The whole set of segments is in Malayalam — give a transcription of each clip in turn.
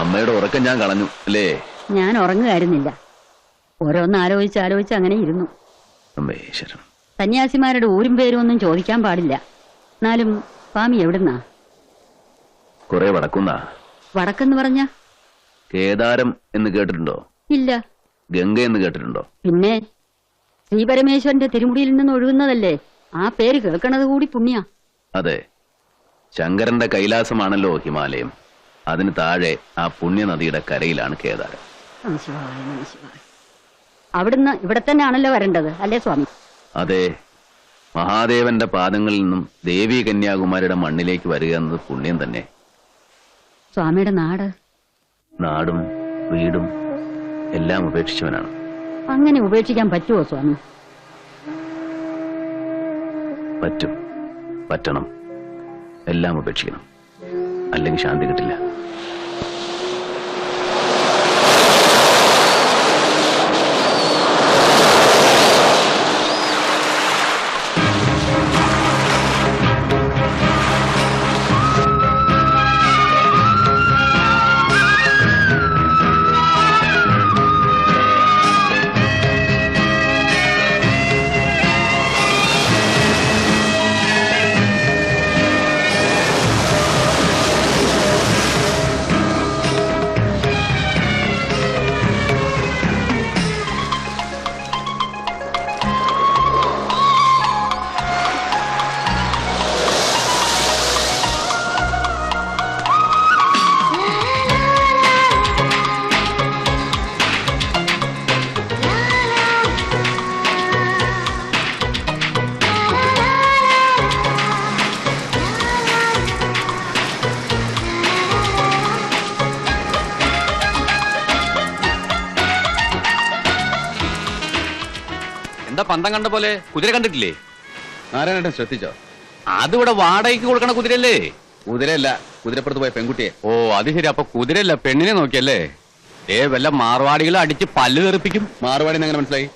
അമ്മയുടെ ഉറക്കം ഞാൻ കളഞ്ഞു അല്ലേ? ഞാൻ ഉറങ്ങുകയായിരുന്നില്ല. ഓരോന്ന് ആലോചിച്ച് അങ്ങനെ ഇരുന്നു. സന്യാസിമാരുടെ ഊരും പേരും ഒന്നും ചോദിക്കാൻ പാടില്ല. എന്നാലും സ്വാമി എവിടുന്നാ? കുറെ വടക്കുന്നാ. വടക്കെന്ന് പറഞ്ഞ കേദാരം എന്ന് കേട്ടിട്ടുണ്ടോ? ഇല്ല. ഗംഗ എന്ന് കേട്ടിട്ടുണ്ടോ? പിന്നെ ശ്രീപരമേശ്വരന്റെ തിരുമുടിയിൽ നിന്ന് ഒഴുകുന്നതല്ലേ? ആ പേര് കേൾക്കണത് കൂടി പുണ്യ. അതെ, ശങ്കരന്റെ കൈലാസമാണല്ലോ ഹിമാലയം. അതിന് താഴെ ആ പുണ്യനദിയുടെ കരയിലാണ് കേദാരം. അവിടുന്ന് ഇവിടെ തന്നെ ആണല്ലോ വരേണ്ടത് അല്ലേ സ്വാമി? അതെ, മഹാദേവന്റെ പാദങ്ങളിൽ നിന്നും ദേവി കന്യാകുമാരിയുടെ മണ്ണിലേക്ക് വരിക എന്നത് പുണ്യം തന്നെ. സ്വാമിയുടെ നാടും വീടും എല്ലാം ഉപേക്ഷിച്ചവനാണ്. അങ്ങനെ ഉപേക്ഷിക്കാൻ പറ്റുമോ സ്വാമി? പറ്റണം. എല്ലാം ഉപേക്ഷിക്കണം, അല്ലെങ്കിൽ ശാന്തി കിട്ടില്ല. പന്തം കണ്ട പോലെ കുതിര കണ്ടിട്ടില്ലേ? നാരായണേട്ടൻ ശ്രദ്ധിച്ചോ? അതിവിടെ വാടകയ്ക്ക് കൊടുക്കണ കുതിരല്ലേ? കുതിരയല്ല, കുതിരപ്പുറത്ത് പോയ പെൺകുട്ടിയെ. ഓ അത് ശരി. അപ്പൊ കുതിരയല്ല, പെണ്ണിനെ നോക്കിയല്ലേ? വല്ല മാർവാടികളും അടിച്ച് പല്ല് തെറിപ്പിക്കും. മാർവാടി എങ്ങനെ മനസ്സിലായി?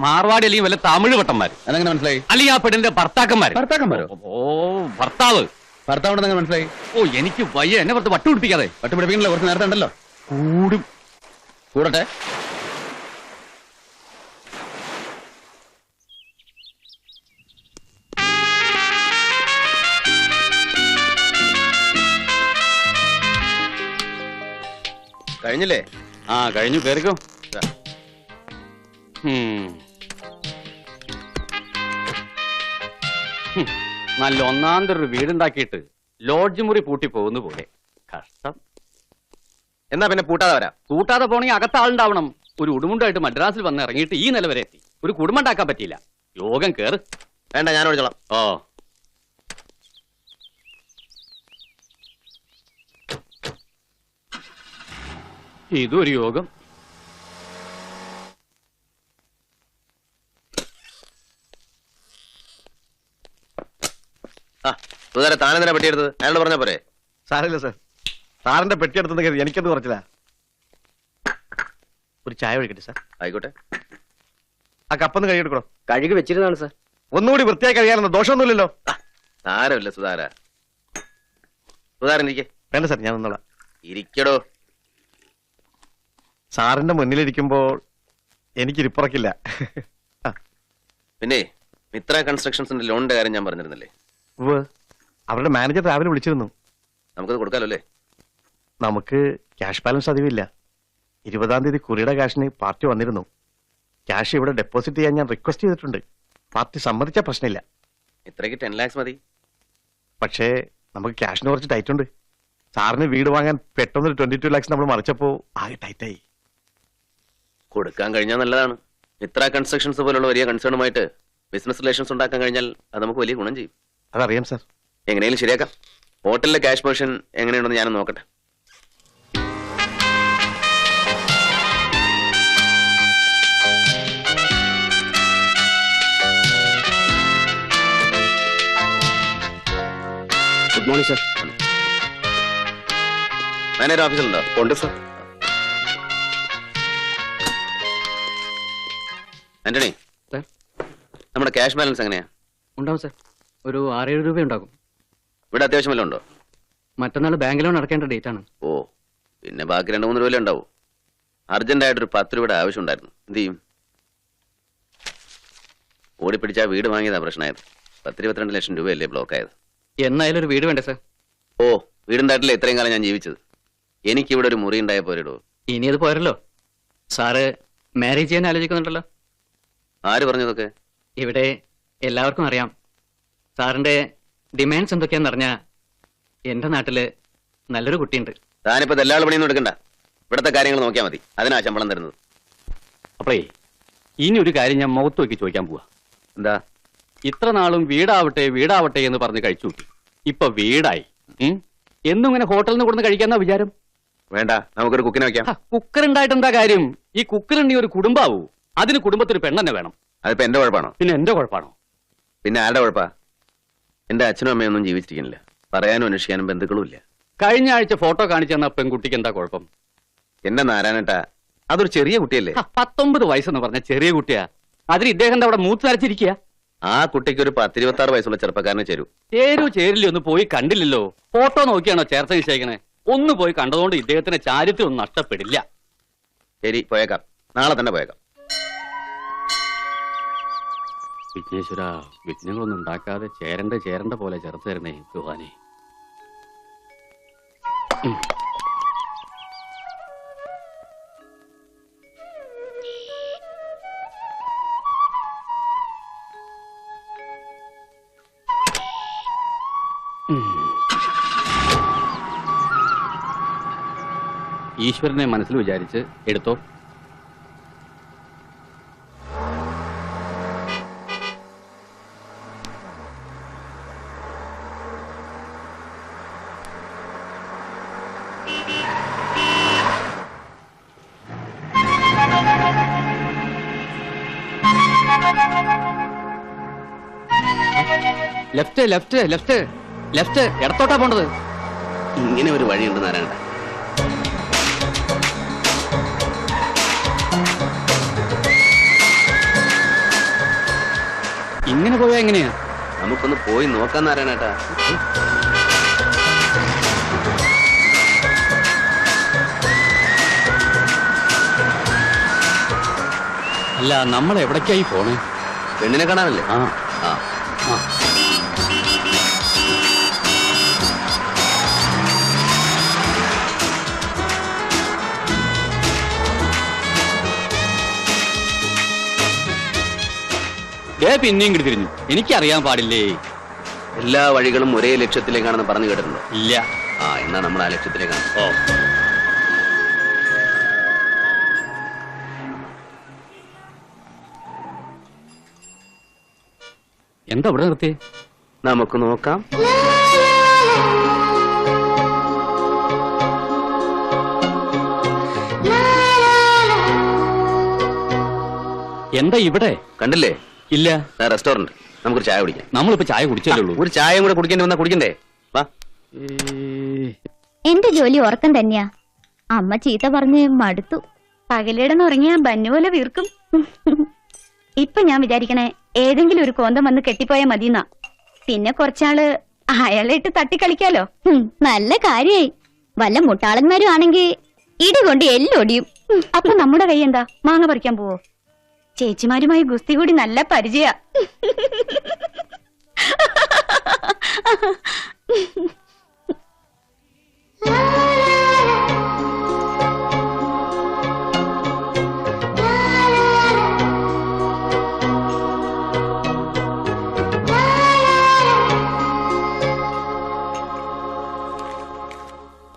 മാർവാടി അല്ലെങ്കിൽ വല്ല തമിഴ് ഭട്ടന്മാർ. അതെങ്ങനെ മനസ്സിലായി? അല്ലെങ്കിൽ ആ പെണ്ണിന്റെ ഭർത്താക്കന്മാരോ? ഓ ഭർത്താവുണ്ടെന്ന് മനസ്സിലായി? ഓ എനിക്ക് വയ്യ, എന്നെ പുറത്ത് വട്ടുപിടിപ്പിക്കാതെ. വട്ടുപിടിപ്പിക്കണല്ലോ, കുറച്ച് നേരത്തെ ഉണ്ടല്ലോ. കൂടട്ടെ. കഴിഞ്ഞില്ലേ? കഴിഞ്ഞു. കേറിക്കോ. നല്ല ഒന്നാന്തര ഒരു വീടുണ്ടാക്കിയിട്ട് ലോഡ്ജ് മുറി പൂട്ടി പോകുന്ന പോലെ. കഷ്ടം. എന്നാ പിന്നെ പൂട്ടാതെ വരാം. പൂട്ടാതെ പോണെങ്കിൽ അകത്ത് ആളുണ്ടാവണം. ഒരു ഉടുമുണ്ടായിട്ട് മദ്രാസിൽ വന്ന് ഇറങ്ങിയിട്ട് ഈ നില വരെ എത്തി. ഒരു കുടുംബം ഉണ്ടാക്കാൻ പറ്റിയില്ല. യോഗം കേറ്. വേണ്ട, ഞാൻ ഒഴിച്ചോളാം. ഇതൊരു യോഗം. താനെന്തിനാ പെട്ടിയെടുത്തത്? അയാളോട് പറഞ്ഞ പോരെ? സാറില്ല സാർ, സാറിന്റെ പെട്ടിയെടുത്തെന്ന് കരുതി എനിക്കെന്ത് കുറച്ചില്ല. ഒരു ചായ ഒഴിക്കട്ടെ സാർ? ആയിക്കോട്ടെ. ആ കപ്പൊന്ന് കഴുകിയെടുക്കണോ? കഴുകി വെച്ചിരുന്നാണ് സാർ. ഒന്നുകൂടി വൃത്തിയായി കഴിയാനൊന്നും ദോഷമൊന്നുമില്ലല്ലോ. സാരമില്ല സുധാരൻ ഇരിക്കേ. വേണ്ട സാർ, ഞാൻ ഒന്നോളാം. ഇരിക്കടോ. സാറിന്റെ മുന്നിലിരിക്കുമ്പോൾ എനിക്കിരിപ്പുറക്കില്ല. പിന്നെ മിത്ര കൺസ്ട്രക്ഷൻസിന്റെ ലോണിന്റെ കാര്യം ഞാൻ പറഞ്ഞിരുന്നില്ലേ? അവരുടെ മാനേജർ രാവിലെ വിളിച്ചിരുന്നു. നമുക്കത് കൊടുക്കാലോ അല്ലേ? നമുക്ക് ക്യാഷ് ബാലൻസ് അധികമില്ല. 20-ാം തീയതി കുറിയുടെ ക്യാഷിന് പാർട്ടി വന്നിരുന്നു. ക്യാഷ് ഇവിടെ ഡെപ്പോസിറ്റ് ചെയ്യാൻ ഞാൻ റിക്വസ്റ്റ് ചെയ്തിട്ടുണ്ട്. പാർട്ടി സമ്മതിച്ച പ്രശ്നമില്ല. ഇത്രയ്ക്ക് 10 lakhs മതി. പക്ഷേ നമുക്ക് ക്യാഷിന് കുറച്ച് ടൈറ്റ് ഉണ്ട്. സാറിന് വീട് വാങ്ങാൻ പെട്ടെന്ന് 22 lakhs നമ്മൾ മറിച്ചപ്പോ ആകെ ടൈറ്റായി. കൊടുക്കാൻ കഴിഞ്ഞാൽ നല്ലതാണ്. മിത്ര കൺസ്ട്രക്ഷൻസ് പോലുള്ള വലിയ കൺസേണുമായിട്ട് ബിസിനസ് റിലേഷൻസ് ഉണ്ടാക്കാൻ കഴിഞ്ഞാൽ അത് നമുക്ക് വലിയ ഗുണം ചെയ്യും. അതറിയാം സാർ. എങ്ങനെയും ശരിയാക്കാം. ഹോട്ടലിലെ ക്യാഷ് പൊസിഷൻ എങ്ങനെയുണ്ടെന്ന് ഞാനും നോക്കട്ടെ. Good morning sir. മാനേജർ ഓഫീസിലുണ്ടോ? ഉണ്ട് സർ. ആന്റണി, നമ്മുടെ ക്യാഷ് ബാലൻസ് എങ്ങനെയാ? ഉണ്ടാവും സർ. ഒരു 6-7 രൂപ ഉണ്ടാകും. ഇവിടെ അത്യാവശ്യം വല്ലതും ഉണ്ടോ? മറ്റന്നാൾ ബാങ്ക് ലോൺ അടക്കേണ്ട ഡേറ്റ് ആണ്. ഓ, പിന്നെ ബാക്കി 2-3 രൂപ ഉണ്ടാവും. അർജന്റായിട്ടൊരു 10 രൂപയുടെ ആവശ്യം ഉണ്ടായിരുന്നു. എന്ത് ചെയ്യും? ഓടിപ്പിടിച്ചാ വീട് വാങ്ങിയതാ പ്രശ്നമായത്. 10-22 ലക്ഷം രൂപയല്ലേ ബ്ലോക്ക് ആയത്. എന്നായാലും ഒരു വീട് വേണ്ടേ സാർ? ഓ, വീടുണ്ടായിട്ടില്ല ഇത്രയും കാലം ഞാൻ ജീവിച്ചത്. എനിക്കിവിടെ ഒരു മുറി ഉണ്ടായ പോരെടോ. ഇനി അത് പോരല്ലോ. സാറ് മാരേജ് ചെയ്യാൻ ആലോചിക്കുന്നുണ്ടല്ലോ. ആര് പറഞ്ഞതൊക്കെ? ഇവിടെ എല്ലാവർക്കും അറിയാം. സാറിന്റെ ഡിമാൻഡ്സ് എന്തൊക്കെയാന്ന് അറിഞ്ഞാ എന്റെ നാട്ടില് നല്ലൊരു കുട്ടിയുണ്ട്. താനിപ്പോ ദല്ലാൾ പണിയൊന്നും എടുക്കണ്ട. ഇവിടുത്തെ കാര്യങ്ങൾ നോക്കിയാൽ മതി. അതിനാ ശമ്പളം തരുന്നത്. അപ്പളേ ഇനി ഒരു കാര്യം ഞാൻ മുഖത്ത് നോക്കി ചോദിക്കാൻ പോവാ. എന്താ? ഇത്ര നാളും വീടാവട്ടെ വീടാവട്ടെ എന്ന് പറഞ്ഞ് കഴിച്ചു കൂട്ടി. ഇപ്പൊ വീടായി. എന്നും ഇങ്ങനെ ഹോട്ടലിൽ നിന്ന് കൊടുന്ന് കഴിക്കാന്നാ വിചാരം? വേണ്ട, നമുക്കൊരു കുക്കിനെ വെക്കാം. കുക്കർ ഉണ്ടായിട്ട് എന്താ കാര്യം? ഈ കുക്കറുണ്ടെങ്കിൽ ഒരു കുടുംബാവൂ. അതിന് കുടുംബത്തിന് പെണ്ണെന്നെ വേണം. അതിപ്പോ എന്റെ കുഴപ്പമാണോ? പിന്നെ എന്റെ കുഴപ്പമാണോ? പിന്നെ ആരുടെ കുഴപ്പാ? എന്റെ അച്ഛനും അമ്മയൊന്നും ജീവിച്ചിരിക്കുന്നില്ല. പറയാനും അന്വേഷിക്കാനും ബന്ധുക്കളും ഇല്ല. കഴിഞ്ഞ ആഴ്ച ഫോട്ടോ കാണിച്ചു തന്ന പെൺകുട്ടിക്ക് എന്താ കുഴപ്പം? എന്റെ നാരായണേട്ടാ, അതൊരു ചെറിയ കുട്ടിയല്ലേ. 19 വയസ്സെന്ന് പറഞ്ഞ ചെറിയ കുട്ടിയാ. അതിന് ഇദ്ദേഹം അവിടെ മൂത്ത് നരച്ചിരിക്കുക. ആ കുട്ടിക്ക് ഒരു 10-26 വയസ്സുള്ള ചെറുപ്പക്കാരനെ ചേരൂ. ചേരില്ല ഒന്ന് പോയി കണ്ടില്ലല്ലോ. ഫോട്ടോ നോക്കിയാണോ ചേർത്ത് നിശ്ചയിക്കണേ? ഒന്ന് പോയി കണ്ടതുകൊണ്ട് ഇദ്ദേഹത്തിന്റെ ചാരിത്രം ഒന്നും നഷ്ടപ്പെടില്ല. ശരി, പോയേക്കാം. നാളെ തന്നെ പോയേക്കാം. വിഘ്നേശ്വര, വിഘ്നങ്ങളൊന്നും ഉണ്ടാക്കാതെ ചേരണ്ട പോലെ ചേർത്ത് തരണേ ഭഗവാനെ. ഈശ്വരനെ മനസ്സിൽ വിചാരിച്ച് എടുത്തോ. ലെഫ്റ്റ് ലെഫ്റ്റ് ലെഫ്റ്റ് ലെഫ്റ്റ്, ഇടത്തോട്ടാ പോണ്ടത്. ഇങ്ങനെ ഒരു വഴിയുണ്ട് നാരായണ. ഇങ്ങനെ പോയാ എങ്ങനെയാ? നമുക്കൊന്ന് പോയി നോക്കാൻ നാരായണേട്ടാ. അല്ല, നമ്മൾ എവിടേക്കായി പോണേ? പെണ്ണിനെ കാണാനല്ലേ? ആ ആ ആ. പിന്നെയും കിട്ടി തിരിഞ്ഞു. എനിക്കറിയാൻ പാടില്ലേ? എല്ലാ വഴികളും ഒരേ ലക്ഷ്യത്തിലേക്കാണെന്ന് പറഞ്ഞു കേട്ടിട്ടുണ്ടോ? ഇല്ല. ആ, എന്നാ നമ്മൾ ആ ലക്ഷ്യത്തിലേക്കാണ്. ഓ, എന്താ ഇവിടെ നിർത്തി? നമുക്ക് നോക്കാം. എന്താ ഇവിടെ? കണ്ടില്ലേ? ഇല്ല. റെസ്റ്റോറന്റ്. നമുക്കൊരു ചായ കുടിക്കാം. നമ്മളിപ്പോ ചായ കുടിച്ചല്ലേ ഉള്ളൂ. ഒരു ചായയും കൂടെ കുടിക്കേണ്ടി വന്നാ കുടിക്കണ്ടേ? വാ. എന്റെ ജോലി ഉറക്കം തന്നെയാ. അമ്മ ചീത്ത പറഞ്ഞ് മടുത്തു. പകലിടന്നുറങ്ങിയാ ബന്നു പോലെ വീർക്കും. ഇപ്പൊ ഞാൻ വിചാരിക്കണേ ഏതെങ്കിലും ഒരു കോന്തം വന്ന് കെട്ടിപ്പോയാ മതിന്നാ. പിന്നെ കുറച്ചാള് അയാളെ ഇട്ട് തട്ടിക്കളിക്കാലോ. നല്ല കാര്യായി. വല്ല മുട്ടാളന്മാരും ആണെങ്കി ഇടികൊണ്ട് എല്ലൊടിയും. അപ്പൊ നമ്മുടെ കൈ എന്താ? മാങ്ങ പറിക്കാൻ പോവോ? ചേച്ചിമാരുമായി ഗുസ്തി കൂടി നല്ല പരിചയ.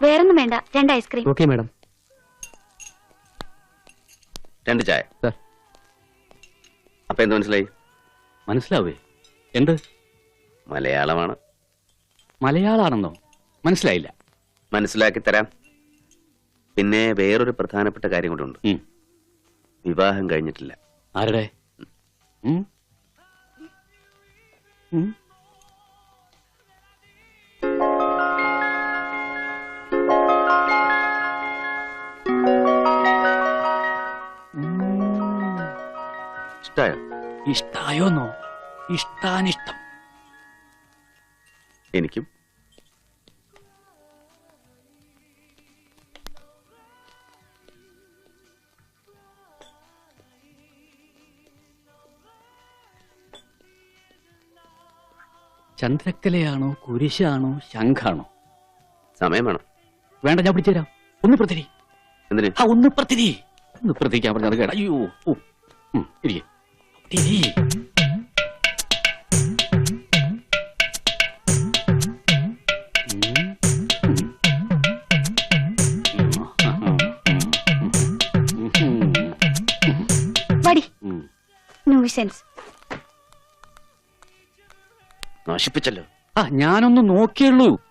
വേറൊന്നും വേണ്ട, 2 ഐസ്ക്രീം. Okay madam. 2 ചായ. സർ. അപ്പൊ എന്ത് മനസ്സിലായി? മനസ്സിലാവേ? എന്ത്? മലയാളമാണ്. മലയാളാണെന്നോ? മനസ്സിലായില്ല. മനസ്സിലാക്കി തരാം. പിന്നെ വേറൊരു പ്രധാനപ്പെട്ട കാര്യം കൊണ്ടുണ്ട്. വിവാഹം കഴിഞ്ഞിട്ടില്ല. ആരുടെ? ഇഷ്ടായോ? ഇഷ്ടായോന്നോ? ഇഷ്ടാനിഷ്ടം. എനിക്കും. ചന്ദ്രക്കലയാണോ കുരിശാണോ ശംഖാണോ? സമയം വേണം. വേണ്ട, ഞാൻ പിടിച്ചുതരാം. ഒന്ന് പ്രതിരി. എന്തിന്? ഒന്ന് പ്രതിരി. ഒന്ന് പ്രതിക്കാൻ പറഞ്ഞത് കേട്ട. അയ്യോ, ഇരിക്കെ. വടി ന്യൂസൻസ്. നശിപ്പിച്ചല്ലോ. ഞാനൊന്ന് നോക്കിയുള്ളൂ.